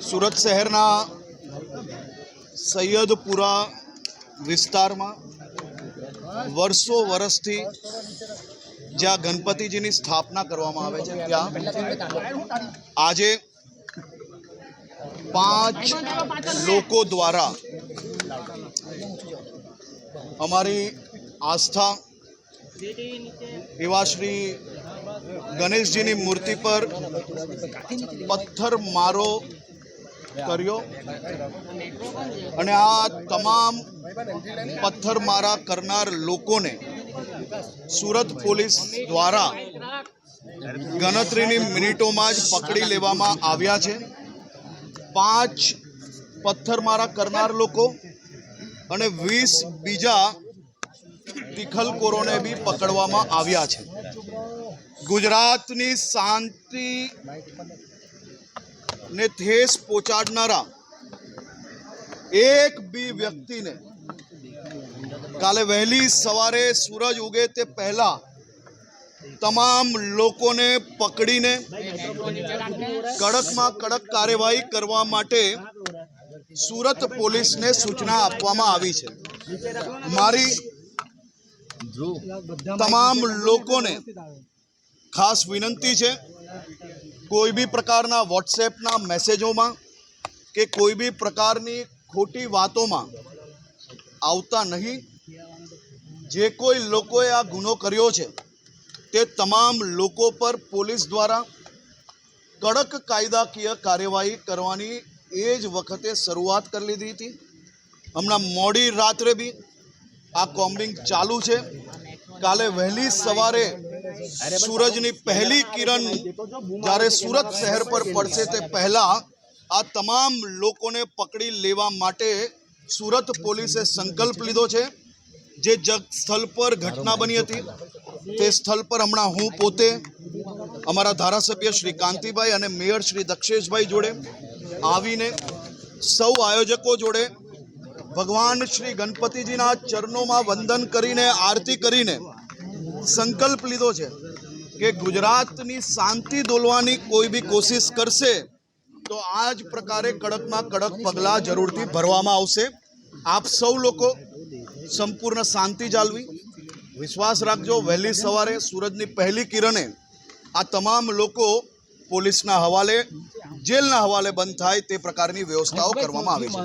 સુરત શહેરના સૈયદપુરા વિસ્તારમાં વર્ષો વર્ષથી જ્યાં ગણપતિજીની સ્થાપના કરવામાં આવે છે ત્યાં આજે 5 લોકો દ્વારા અમારી આસ્થા એવા શ્રી ગણેશજીની મૂર્તિ પર પથ્થર મારો કર્યો અને આ તમામ પથ્થરમારા કરનાર લોકોને સુરત પોલીસ દ્વારા ગણતરીની મિનિટોમાં જ પકડી લેવામાં આવ્યા છે। 5 પથ્થરમારા કરનાર લોકો અને 20 બીજા તિખલકોરોને બી પકડવામાં આવ્યા છે। ગુજરાતની શાંતિ ने ठेस पहुंचाड़नारा एक भी व्यक्ति ने काले वहेली सवारे सूरज उगे ते पहला तमाम लोगों ने पकड़ी ने कड़क में कड़क कार्यवाही करवा माटे सूरत पुलिस ने सूचना आपवामां आवी छे। मारी तमाम लोगों ने खास विनंती है, कोई भी प्रकारना व्हाट्सएपना मैसेजों में के कोई भी प्रकारनी खोटी बातों में आवता नहीं। जे कोई लोकोए आ गुनो कर्यो छे ते तमाम लोको पर पुलिस द्वारा कड़क कायदाकीय कार्यवाही करवानी एज वखते शुरुआत कर लीधी थी। हमणां मोडी रात्रे भी आ कॉम्बिंग चालू है। काले वहेली सवारे सूरजनी पहली किरण जारे सूरत शहर पर पड़से ते पहला आ तमाम लोकोने पकड़ी लेवा माटे सूरत पुलिसे संकल्प लीधो छे। जे जग स्थल पर घटना बनी हती ते स्थल पर हमणां हूँ पोते अमारा धारासभ्य श्री कांतिभाई अने मेयर श्री दक्षेशभाई जोड़े आवीने सौ आयोजकों जोड़े भगवान श्री गणपतिजीना चरणों में वंदन करीने आरती करीने संकल्प लीधो छे कि गुजरातनी शांति डोलवानी कोई भी कोशिश करशे तो आज प्रकारे कड़क में कड़क पगला जरूरथी भरवामां आवशे। आप सौ लोको संपूर्ण शांति जाळवी विश्वास राखजो। वहेली सवारे सूरजनी पहली किरणे आ तमाम लोको पोलीसना हवाले जेलना हवाले बंद थाय ते प्रकारनी व्यवस्थाओ करवामां आवी छे।